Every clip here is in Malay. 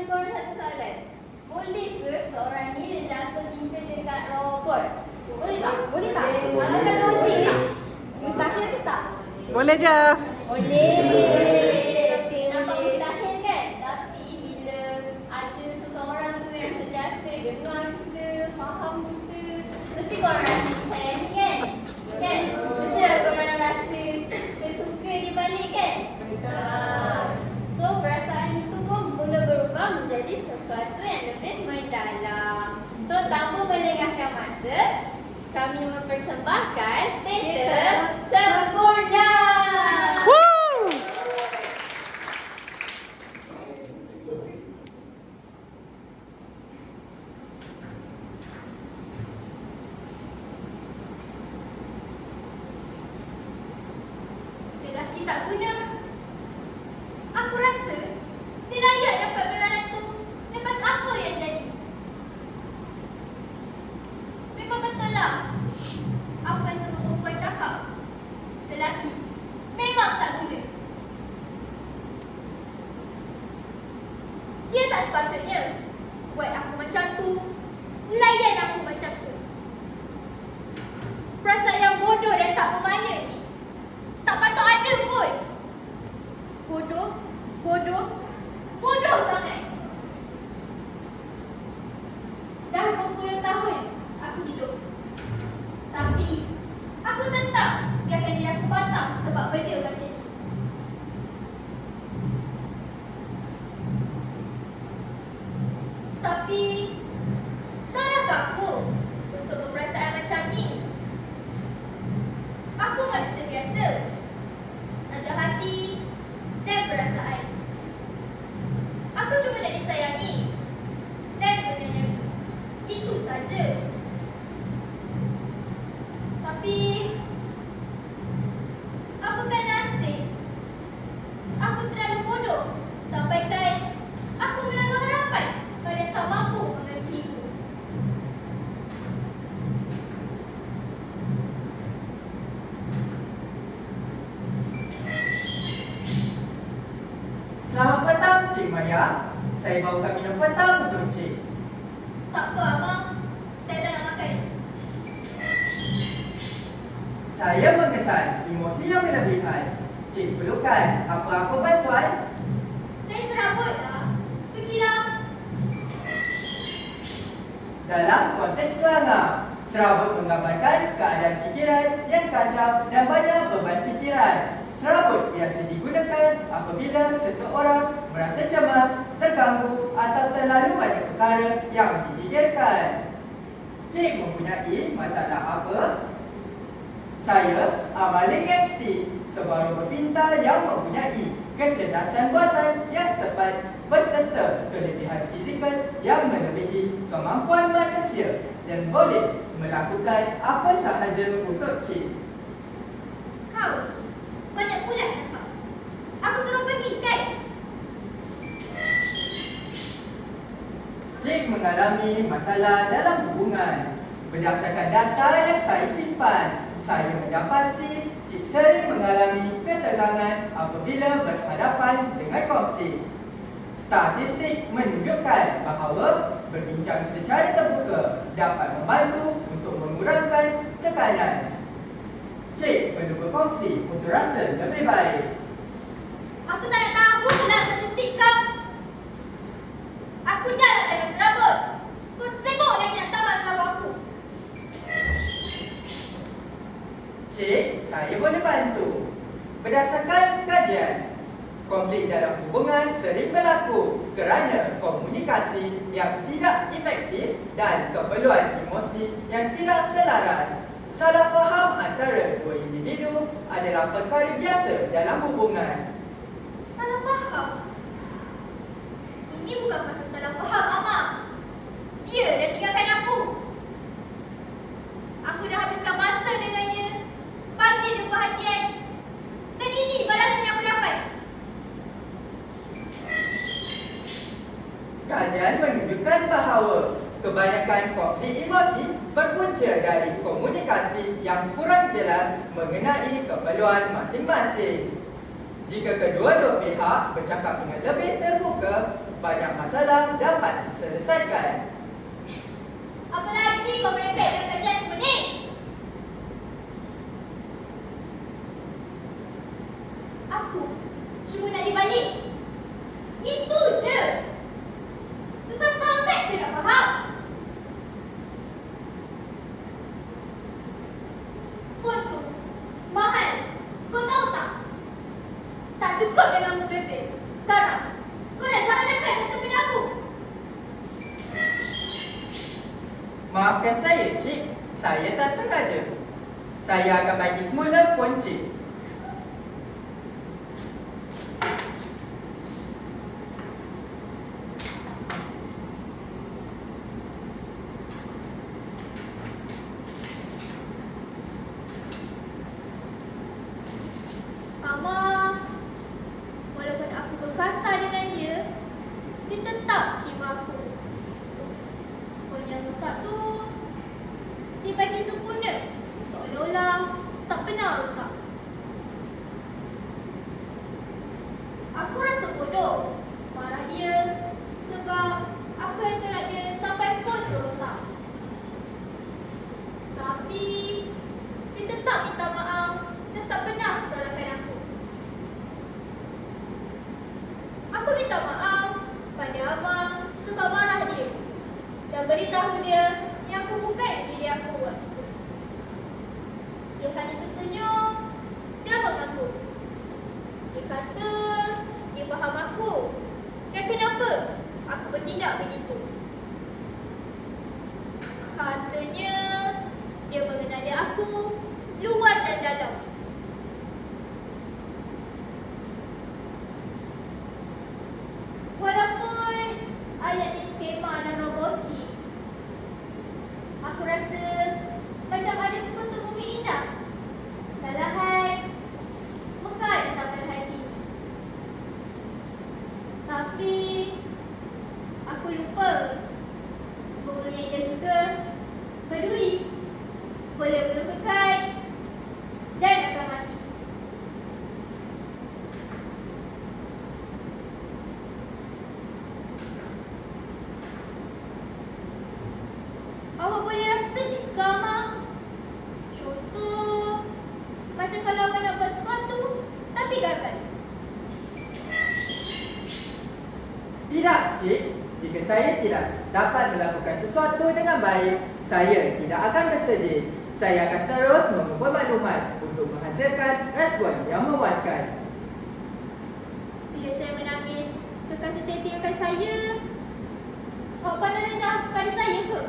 korang satu soalan. Boleh ke seorang ni dia jatuh cinta dekat robot? Boleh tak? Boleh tak? Kalau kan logik tak? Mustahil ke tak? Boleh je. Boleh. Okey, nampak mustahil kan? Tapi bila ada seseorang tu yang sentiasa dengar kita, faham kita, mesti korang rasa disayangi kan? Kan? Mesti lah korang rasa tersuka di balik kan? So perasaan itu pun mula berubah menjadi sesuatu yang lebih mendalam. So tanpa melengahkan masa, kami mempersembahkan teater sempurna. Woo! Lelaki tak guna. Aku rasa dia layak dapat gelaran tu lepas apa yang jadi. Memang betul lah apa yang semua perempuan cakap. Lelaki memang tak guna. Dia tak sepatutnya buat aku macam tu, layan aku macam tu. Perasaan yang bodoh dan tak bermakna ni tak patut ada pun. Bodoh sangat. Dah 20 tahun aku hidup. Tapi aku tetap biarkan diri aku patah sebab benda macam ni. Tapi salahkah aku untuk berperasaan macam ni? Aku manusia biasa, ada hati dan perasaan. Aku cuma nak disayangi dan berdaya. Itu saja. Tapi apakah nasib? Aku terlalu bodoh sampaikan aku menaruh harapan pada yang tak mampu mengasihiku. Selamat petang, Cik Maya. Saya bawakan minum petang untuk Cik. Tak apa, Abang. Saya dah nak makan. Saya mengesan emosi yang berlebihan. Cik perlukan apa-apa bantuan? Saya serabut lah. Pergilah. Dalam konteks selangor, serabut menggambarkan keadaan fikiran yang kacau dan banyak beban fikiran. Serabut biasa digunakan apabila seseorang merasa cemas, terganggu atau terlalu banyak perkara yang difikirkan. Cik mempunyai masalah apa? Saya Amalik XT, sebuah robot pintar yang mempunyai kecerdasan buatan yang tepat berserta kelebihan fizikal yang melebihi kemampuan manusia dan boleh melakukan apa sahaja untuk Cik. Kau banyak pula cakap. Aku suruh pergi kan? Cik mengalami masalah dalam hubungan. Berdasarkan data yang saya simpan, saya mendapati Cik sering mengalami ketegangan apabila berhadapan dengan konflik. Statistik menunjukkan bahawa berbincang secara terbuka dapat membantu untuk mengurangkan tekanan. Cik perlu berkongsi untuk rasa lebih baik. Aku tak nak tahu lah statistik kau. Aku dah nak tengah serabut. Kau sibuk lagi nak tambah serabut aku. Cik, saya boleh bantu. Berdasarkan kajian, konflik dalam hubungan sering berlaku kerana komunikasi yang tidak efektif dan keperluan emosi yang tidak selaras. Salah faham antara dua individu adalah perkara biasa dalam hubungan. Salah faham? Ini bukan pasal salah faham, Amang. Dia dah tinggalkan aku. Aku dah habiskan masa dengannya, bagi dia perhatian. Dan ini balasan yang aku dapat. Kajian menunjukkan bahawa kebanyakan konflik emosi berpunca dari komunikasi yang kurang jelas mengenai keperluan masing-masing. Jika kedua-dua pihak bercakap dengan lebih terbuka, banyak masalah dapat diselesaikan. Apa lagi kau merepek dengan kajian semua ni? Aku cuma nak dibalik. Itu je. Susah sangat ke nak faham? Pun tu mahal. Kau tahu tak? Tak cukup dengan merepek. Sekarang kau nak jalankan kata benda aku. Maafkan saya, Cik. Saya tak sengaja. Saya akan bagi semula phone Cik. Mama, walaupun aku berkasar dengan dia tetap terima aku. Phone yang rosak tu, dia bagi sempurna, seolah-olah tak pernah rosak. Aku rasa bodoh marah dia sebab aku yang tolak dia sampai phone tu rosak. Tapi dia tetap minta maaf dan tak pernah salahkan aku. Aku minta maaf pada abang sebab marah dia dan beritahu dia yang aku bukan diri aku waktu itu. Dia hanya tersenyum dan mengaku. Dia kata dia faham aku dan kenapa aku bertindak begitu. Katanya dia mengenali aku luar dan dalam. Walaupun ayatnya skema dan robotik, aku rasa macam ada sekutu bumi indah Dalahan mekar di taman hati ini. Tapi aku lupa bunga indah juga berduri, boleh berkekal dan akan mati. Awak boleh rasa sedih ke, Amang? Contoh, macam kalau awak nak buat sesuatu tapi gagal. Tidak, Cik. Jika saya tidak dapat melakukan sesuatu dengan baik, saya tidak akan bersedih. Saya akan terus mengumpul maklumat untuk menghasilkan respon yang memuaskan. Bila saya menangis, kekasih saya tinggalkan saya. Awak pandang rendah pada saya ke?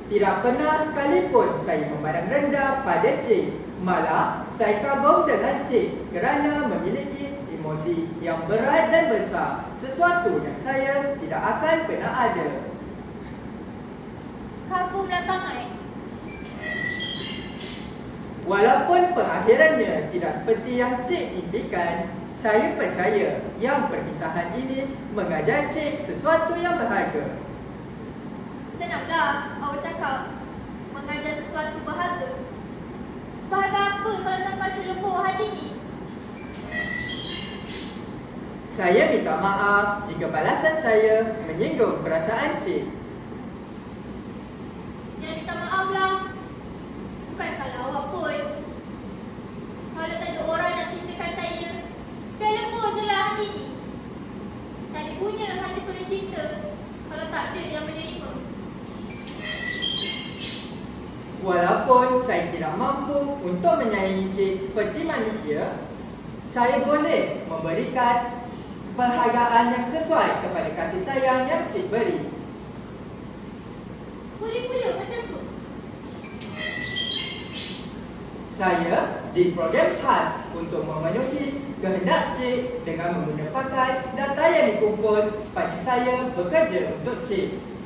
Tidak pernah sekalipun saya memandang rendah pada Cik. Malah, saya kagum dengan Cik kerana memiliki emosi yang berat dan besar. Sesuatu yang saya tidak akan pernah ada. Kagumlah sangat. Walaupun pengakhirannya tidak seperti yang Cik impikan, saya percaya yang perpisahan ini mengajar Cik sesuatu yang berharga. Senanglah awak cakap mengajar sesuatu berharga. Berharga apa kalau sampai terlupa hati ni? Saya minta maaf jika balasan saya menyinggung perasaan Cik. Jangan minta maaf lah. Bukan salah awak pun. Kalau tak ada orang nak cintakan saya, dah lemah je lah hati ni. Tak ada guna hati penuh cinta kalau tak ada yang menerima. Walaupun saya tidak mampu untuk menyayangi Cik seperti manusia, saya boleh memberikan penghargaan yang sesuai kepada kasih sayang yang Cik beri. Boleh pula macam tu. Saya diprogram khas untuk memenuhi kehendak Cik dengan menggunakan data yang dikumpul sepanjang saya bekerja untuk Cik.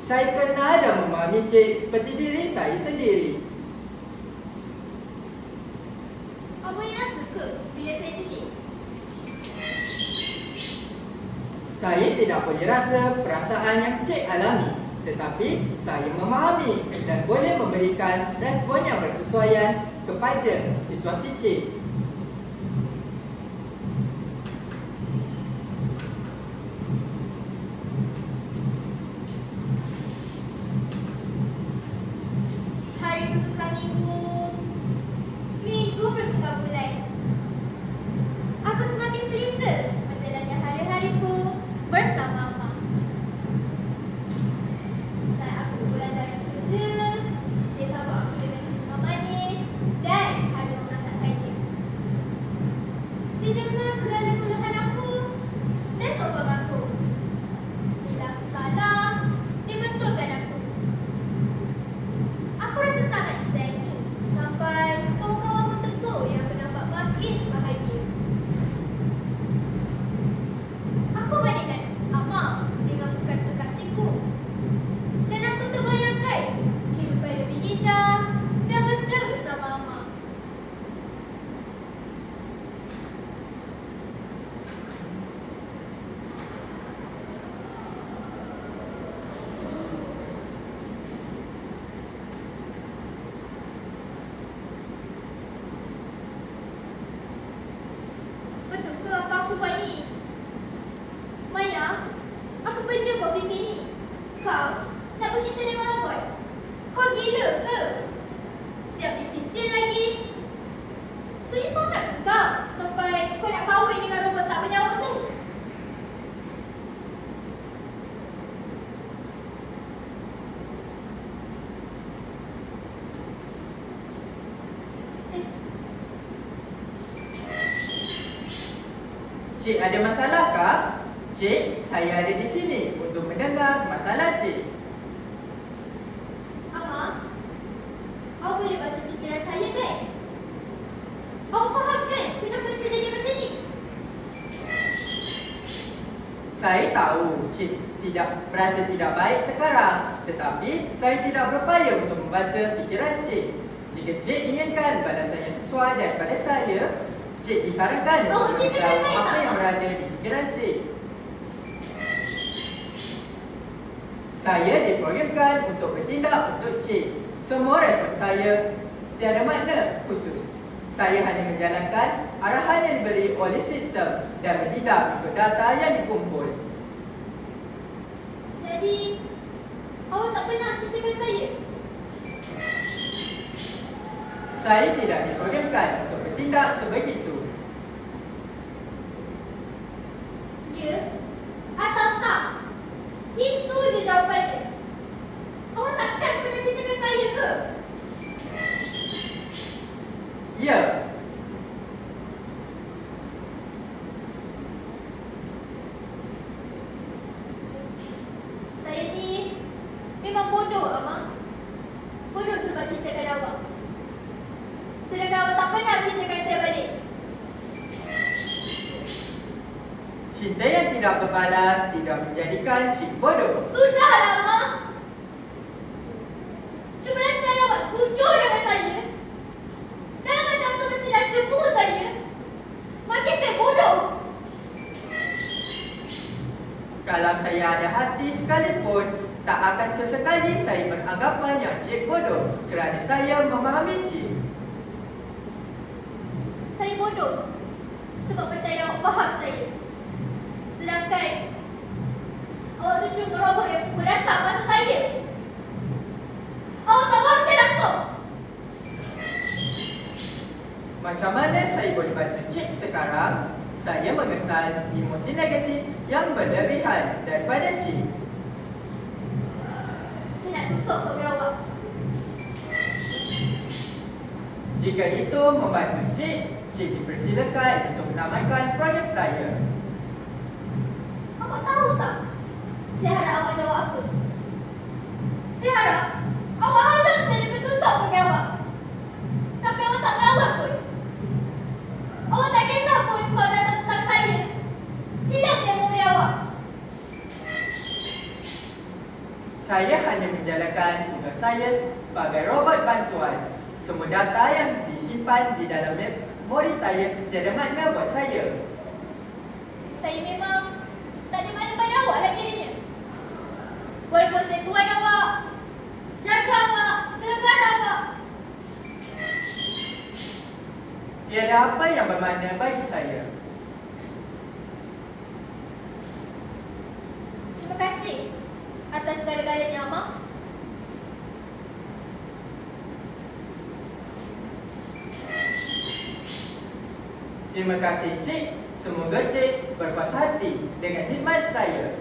Saya kenal dan memahami Cik seperti diri saya sendiri. Awak yang rasa ke bila saya sedih? Saya tidak boleh rasa perasaan yang Cik alami, tetapi saya memahami dan boleh memberikan respon yang bersesuaian kepada situasi Cik. Kau nak bercinta dengan robot? Kau gila ke? Siap dicincin lagi. Sunyi sangat ke kau sampai kau nak kahwin dengan robot tak bernyawa tu? Cik ada masalah kah? Cik, saya ada di sini untuk mendengar masalah cik. Ama, awak boleh baca fikiran saya kan? Awak faham kan kenapa saya jadi macam ni? Saya tahu cik berasa tidak baik sekarang, tetapi saya tidak berupaya untuk membaca fikiran cik. Jika cik inginkan balasan yang sesuai daripada saya, cik disarankan Awak untuk cintakan memberitahu saya apa tak? yang berada di fikiran cik. Saya diprogramkan untuk bertindak untuk cik. Semua respon saya tiada makna khusus. Saya hanya menjalankan arahan yang diberi oleh sistem dan bertindak ikut data yang dikumpul. Jadi, awak tak pernah cintakan saya? Saya tidak diprogramkan untuk bertindak sebegitu. Ya atau tak? Itu je jawapannya. Awak takkan pernah cintakan saya ke? Ya, Saya ni memang bodoh, Ama. Bodoh sebab cintakan awak. Sedangkan awak tak pernah cintakan saya balik. cinta yang tidak berbalas tidak menjadikan cik bodoh. Sudahlah, Ma. Cubalah sekali awak jujur dengan saya. Dalam macam tu mesti dah cemburu saya. Makin saya bodoh. Kalau saya ada hati sekalipun, tak akan sesekali saya beranggapan yang cik bodoh kerana saya memahami cik. Saya bodoh sebab percaya awak faham saya. Sedangkan awak tu cuma robot yang pukul datang masa saya. Awak tak faham saya langsung. Macam mana saya boleh bantu cik sekarang? Saya mengesan emosi negatif yang berlebihan daripada cik. Saya nak tutup program awak. Jika itu membantu cik, cik dipersilakan untuk menamatkan projek saya. Awak tahu tak? Saya harap awak jawab apa? Saya harap awak halang saya daripada tutup program awak. Tapi awak tak melawan pun. Awak tak kisah pun kalau datang tentang saya. Hilang dia memori awak. Saya hanya menjalankan tugas saya sebagai robot bantuan. Semua data yang disimpan di dalam memori saya tiada makna buat saya. Saya memang tak ada makna pada awak lagi adanya. Walaupun saya tuan awak, jaga awak, selegara awak. Tiada apa yang bermakna bagi saya. Terima kasih atas segala-galanya, Mak. Terima kasih cik. Semoga cik berpuas hati dengan khidmat saya.